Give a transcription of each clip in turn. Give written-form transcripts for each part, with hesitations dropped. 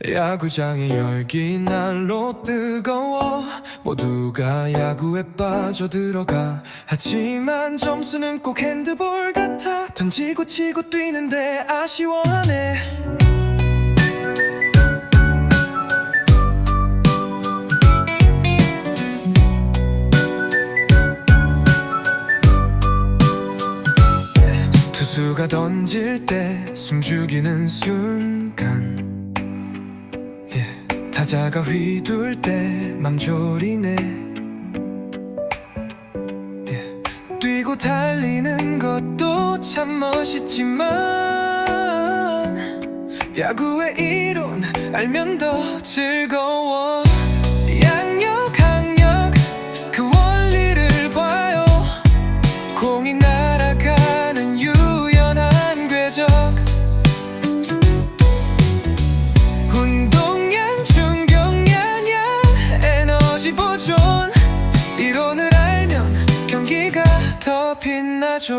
야구장의 열기 날로 뜨거워 모두가 야구에 빠져들어가. 하지만 점수는 꼭 핸드볼 같아. 던지고 치고 뛰는데 아쉬워하네. 투수가 던질 때 숨죽이는 순간, 타자가 휘둘 때 맘 졸이네. 뛰고 달리는 것도 참 멋있지만 야구의 이론 알면 더 즐거워. 양력 강력 그 원리를 봐요. 공이 날아가는 유연한 궤적, 운동량 중경량 에너지 보존. 이론을 알면 경기가 더 빛나죠.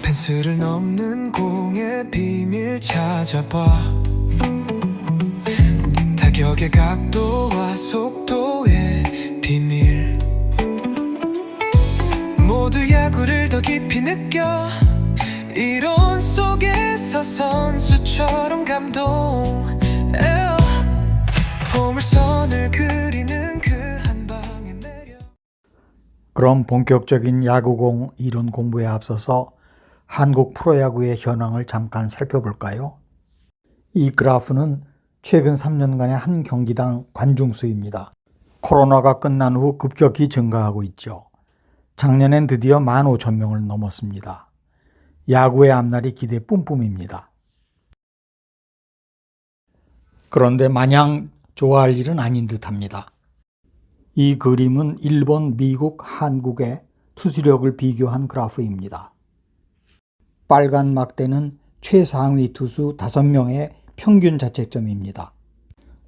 펜스를 넘는 공의 비밀 찾아봐. 타격의 각도와 속도의 비밀. 모두 야구를 더 깊이 느껴. 이론 속에서 선수처럼 감동. 보물선을 그리는 그 한 방의 매력. 그럼 본격적인 야구공 이론 공부에 앞서서 한국 프로야구의 현황을 잠깐 살펴볼까요? 이 그래프는 최근 3년간의 한 경기당 관중수입니다. 코로나가 끝난 후 급격히 증가하고 있죠. 작년엔 드디어 15,000명을 넘었습니다. 야구의 앞날이 기대 뿜뿜입니다. 그런데 마냥 좋아할 일은 아닌 듯합니다. 이 그림은 일본, 미국, 한국의 투수력을 비교한 그래프입니다. 빨간 막대는 최상위 투수 5명의 평균 자책점입니다.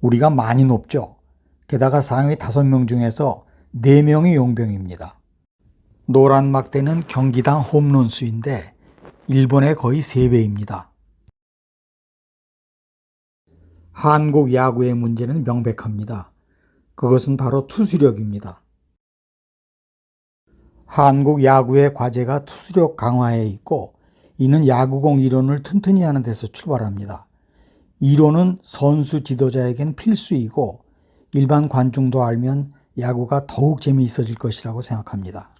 우리가 많이 높죠. 게다가 상위 5명 중에서 4명이 용병입니다. 노란 막대는 경기당 홈런 수인데 일본의 거의 3배입니다. 한국 야구의 문제는 명백합니다. 그것은 바로 투수력입니다. 한국 야구의 과제가 투수력 강화에 있고, 이는 야구공 이론을 튼튼히 하는 데서 출발합니다. 이론은 선수 지도자에겐 필수이고 일반 관중도 알면 야구가 더욱 재미있어질 것이라고 생각합니다.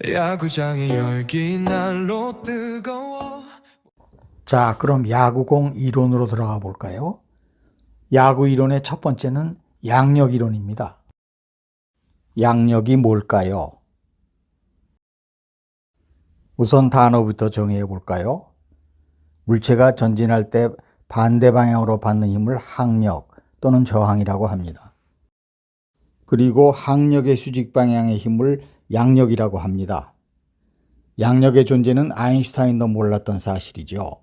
야구장의 열기 날로 뜨거워. 자, 그럼 야구공 이론으로 들어가 볼까요? 야구 이론의 첫 번째는 양력 이론입니다. 양력이 뭘까요? 우선 단어부터 정의해 볼까요? 물체가 전진할 때 반대 방향으로 받는 힘을 항력 또는 저항이라고 합니다. 그리고 항력의 수직 방향의 힘을 양력이라고 합니다. 양력의 존재는 아인슈타인도 몰랐던 사실이죠.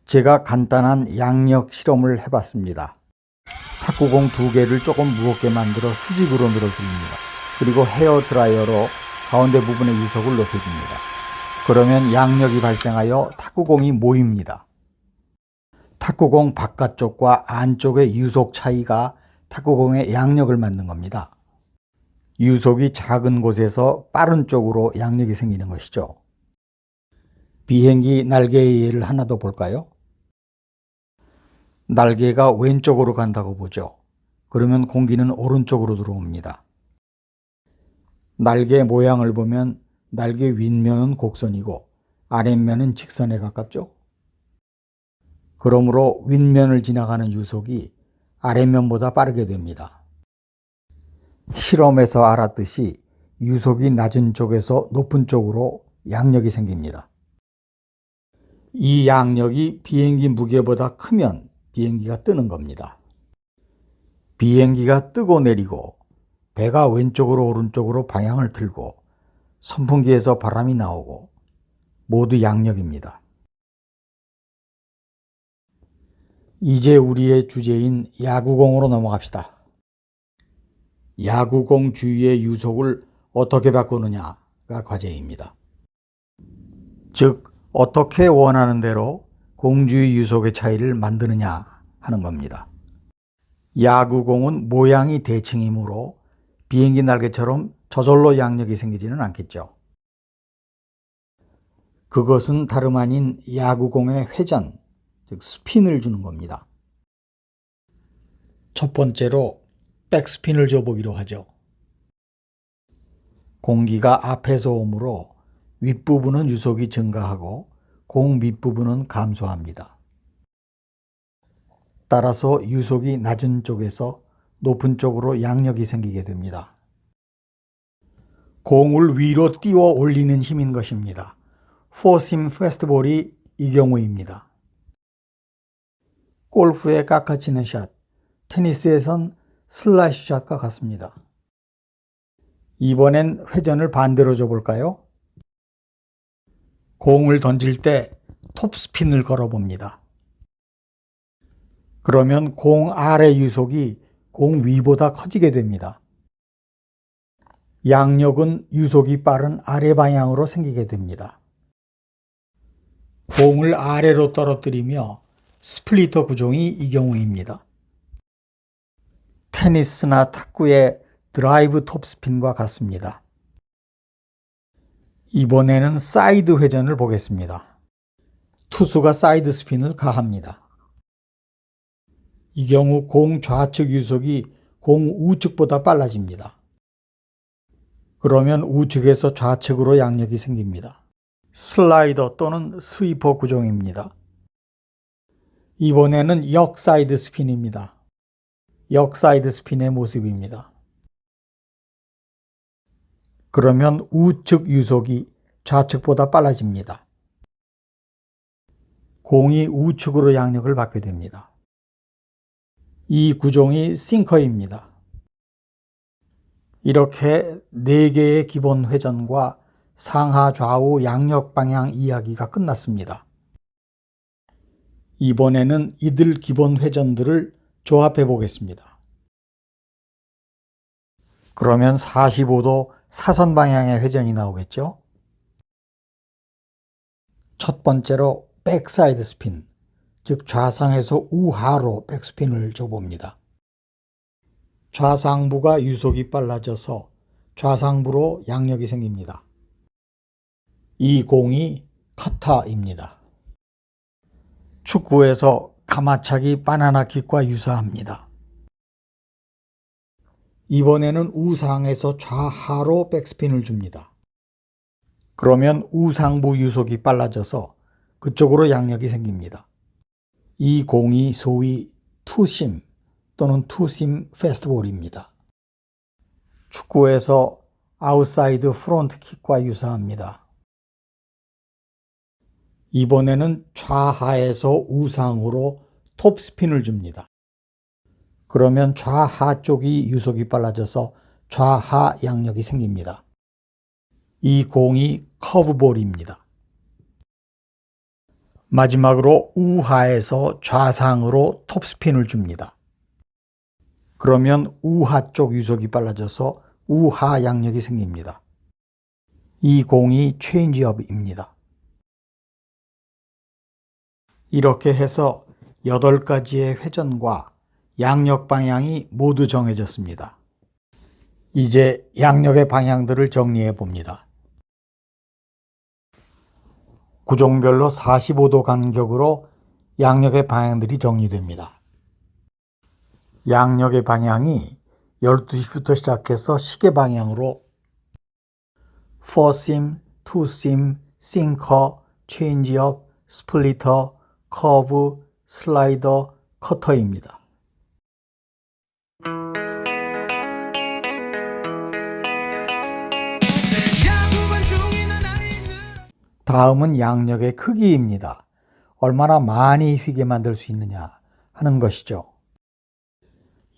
제가 간단한 양력 실험을 해봤습니다. 탁구공 2개를 조금 무겁게 만들어 수직으로 밀어줍니다. 그리고 헤어 드라이어로 가운데 부분의 유속을 높여줍니다. 그러면 양력이 발생하여 탁구공이 모입니다. 탁구공 바깥쪽과 안쪽의 유속 차이가 탁구공의 양력을 만든 겁니다. 유속이 작은 곳에서 빠른 쪽으로 양력이 생기는 것이죠. 비행기 날개의 예를 하나 더 볼까요? 날개가 왼쪽으로 간다고 보죠. 그러면 공기는 오른쪽으로 들어옵니다. 날개 모양을 보면 날개 윗면은 곡선이고 아랫면은 직선에 가깝죠. 그러므로 윗면을 지나가는 유속이 아랫면보다 빠르게 됩니다. 실험에서 알았듯이 유속이 낮은 쪽에서 높은 쪽으로 양력이 생깁니다. 이 양력이 비행기 무게보다 크면 비행기가 뜨는 겁니다. 비행기가 뜨고 내리고 배가 왼쪽으로 오른쪽으로 방향을 틀고 선풍기에서 바람이 나오고 모두 양력입니다. 이제 우리의 주제인 야구공으로 넘어갑시다. 야구공 주위의 유속을 어떻게 바꾸느냐가 과제입니다. 즉, 어떻게 원하는 대로 공주의 유속의 차이를 만드느냐 하는 겁니다. 야구공은 모양이 대칭이므로 비행기 날개처럼 저절로 양력이 생기지는 않겠죠. 그것은 다름 아닌 야구공의 회전, 즉 스핀을 주는 겁니다. 첫 번째로 백스핀을 줘보기로 하죠. 공기가 앞에서 오므로 윗부분은 유속이 증가하고 공 밑부분은 감소합니다. 따라서 유속이 낮은 쪽에서 높은 쪽으로 양력이 생기게 됩니다. 공을 위로 띄워 올리는 힘인 것입니다. 포심 페스티벌이 이 경우입니다. 골프의 깎아치는 샷, 테니스에선 슬라이스 샷과 같습니다. 이번엔 회전을 반대로 줘볼까요? 공을 던질 때 톱스핀을 걸어봅니다. 그러면 공 아래 유속이 공 위보다 커지게 됩니다. 양력은 유속이 빠른 아래 방향으로 생기게 됩니다. 공을 아래로 떨어뜨리며 스플리터 구종이 이 경우입니다. 테니스나 탁구의 드라이브 톱스핀과 같습니다. 이번에는 사이드 회전을 보겠습니다. 투수가 사이드 스핀을 가합니다. 이 경우 공 좌측 유속이 공 우측보다 빨라집니다. 그러면 우측에서 좌측으로 양력이 생깁니다. 슬라이더 또는 스위퍼 구종입니다. 이번에는 역사이드 스핀입니다. 역사이드 스핀의 모습입니다. 그러면 우측 유속이 좌측보다 빨라집니다. 공이 우측으로 양력을 받게 됩니다. 이 구종이 싱커입니다. 이렇게 4개의 기본 회전과 상하 좌우 양력 방향 이야기가 끝났습니다. 이번에는 이들 기본 회전들을 조합해 보겠습니다. 그러면 45도 사선 방향의 회전이 나오겠죠? 첫 번째로 백사이드 스핀, 즉 좌상에서 우하로 백스핀을 줘봅니다. 좌상부가 유속이 빨라져서 좌상부로 양력이 생깁니다. 이 공이 커터입니다. 축구에서 가마차기 바나나킥과 유사합니다. 이번에는 우상에서 좌하로 백스핀을 줍니다. 그러면 우상부 유속이 빨라져서 그쪽으로 양력이 생깁니다. 이 공이 소위 투심 또는 투심 페스티벌입니다. 축구에서 아웃사이드 프론트 킥과 유사합니다. 이번에는 좌하에서 우상으로 톱스핀을 줍니다. 그러면 좌하 쪽이 유속이 빨라져서 좌하 양력이 생깁니다. 이 공이 커브볼입니다. 마지막으로 우하에서 좌상으로 톱스핀을 줍니다. 그러면 우하 쪽 유속이 빨라져서 우하 양력이 생깁니다. 이 공이 체인지업입니다. 이렇게 해서 8가지의 회전과 양력 방향이 모두 정해졌습니다. 이제 양력의 방향들을 정리해 봅니다. 구종별로 45도 간격으로 양력의 방향들이 정리됩니다. 양력의 방향이 12시부터 시작해서 시계 방향으로 4심, 2심, 싱커, 체인지업, 스플리터, 커브, 슬라이더, 커터입니다. 다음은 양력의 크기입니다. 얼마나 많이 휘게 만들 수 있느냐 하는 것이죠.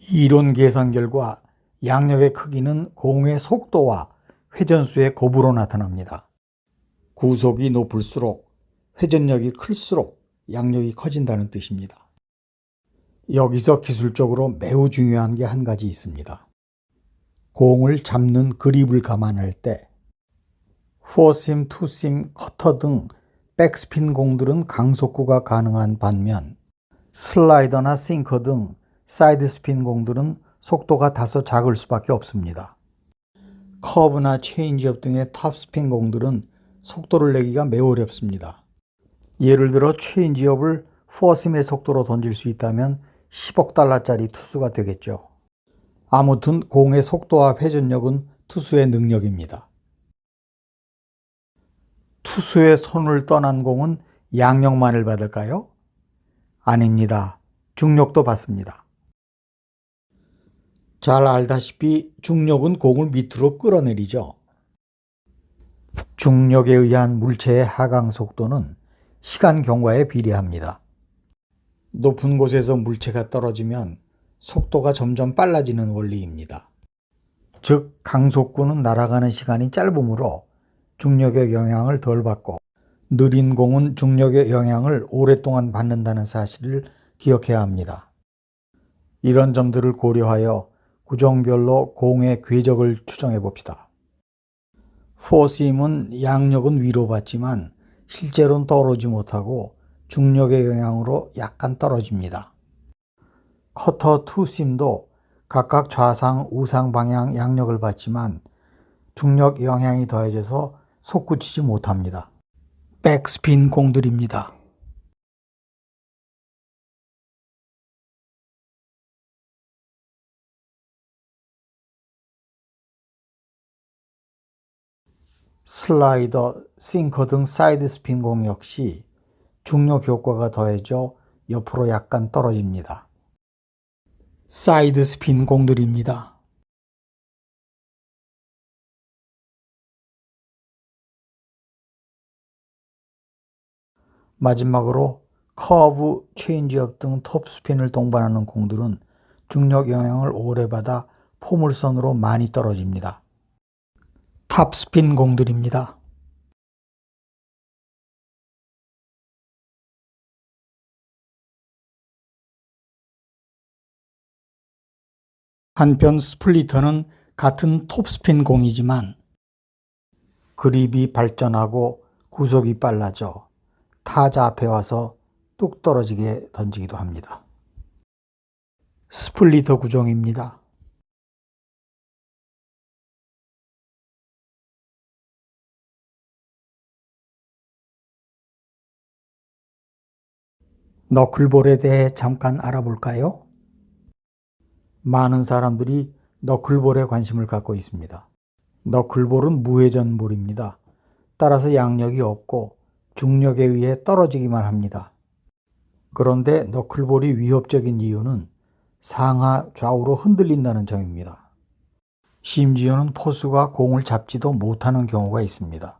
이론 계산 결과 양력의 크기는 공의 속도와 회전수의 곱으로 나타납니다. 구속이 높을수록 회전력이 클수록 양력이 커진다는 뜻입니다. 여기서 기술적으로 매우 중요한 게 한 가지 있습니다. 공을 잡는 그립을 감안할 때 4심, 2심, 커터 등 백스핀 공들은 강속구가 가능한 반면 슬라이더나 싱커 등 사이드 스핀 공들은 속도가 다소 작을 수밖에 없습니다. 커브나 체인지업 등의 탑스핀 공들은 속도를 내기가 매우 어렵습니다. 예를 들어 체인지업을 4심의 속도로 던질 수 있다면 10억 달러짜리 투수가 되겠죠. 아무튼 공의 속도와 회전력은 투수의 능력입니다. 투수의 손을 떠난 공은 양력만을 받을까요? 아닙니다. 중력도 받습니다. 잘 알다시피 중력은 공을 밑으로 끌어내리죠. 중력에 의한 물체의 하강 속도는 시간 경과에 비례합니다. 높은 곳에서 물체가 떨어지면 속도가 점점 빨라지는 원리입니다. 즉, 강속구는 날아가는 시간이 짧으므로 중력의 영향을 덜 받고 느린 공은 중력의 영향을 오랫동안 받는다는 사실을 기억해야 합니다. 이런 점들을 고려하여 구종별로 공의 궤적을 추정해 봅시다. 4심은 양력은 위로 받지만 실제로는 떠오르지 못하고 중력의 영향으로 약간 떨어집니다. 커터 2심도 각각 좌상, 우상 방향 양력을 받지만 중력 영향이 더해져서 솟구치지 못합니다. 백스핀 공들입니다. 슬라이더, 싱커 등 사이드 스핀 공 역시 중력 효과가 더해져 옆으로 약간 떨어집니다. 사이드 스핀 공들입니다. 마지막으로 커브, 체인지업 등 톱스핀을 동반하는 공들은 중력 영향을 오래 받아 포물선으로 많이 떨어집니다. 탑스핀 공들입니다. 한편 스플리터는 같은 톱스핀 공이지만 그립이 발전하고 구속이 빨라져 타자 앞에 와서 뚝 떨어지게 던지기도 합니다. 스플리터 구종입니다. 너클볼에 대해 잠깐 알아볼까요? 많은 사람들이 너클볼에 관심을 갖고 있습니다. 너클볼은 무회전볼입니다. 따라서 양력이 없고 중력에 의해 떨어지기만 합니다. 그런데 너클볼이 위협적인 이유는 상하 좌우로 흔들린다는 점입니다. 심지어는 포수가 공을 잡지도 못하는 경우가 있습니다.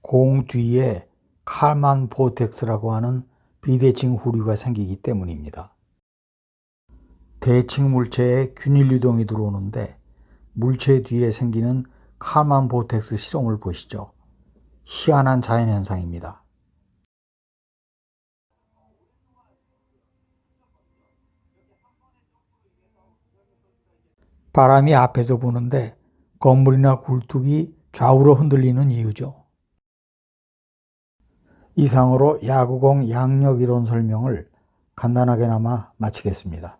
공 뒤에 칼만 보텍스라고 하는 비대칭 후류가 생기기 때문입니다. 대칭 물체에 균일 유동이 들어오는데 물체 뒤에 생기는 칼만 보텍스 실험을 보시죠. 희한한 자연현상입니다. 바람이 앞에서 부는데 건물이나 굴뚝이 좌우로 흔들리는 이유죠. 이상으로 야구공 양력 이론 설명을 간단하게나마 마치겠습니다.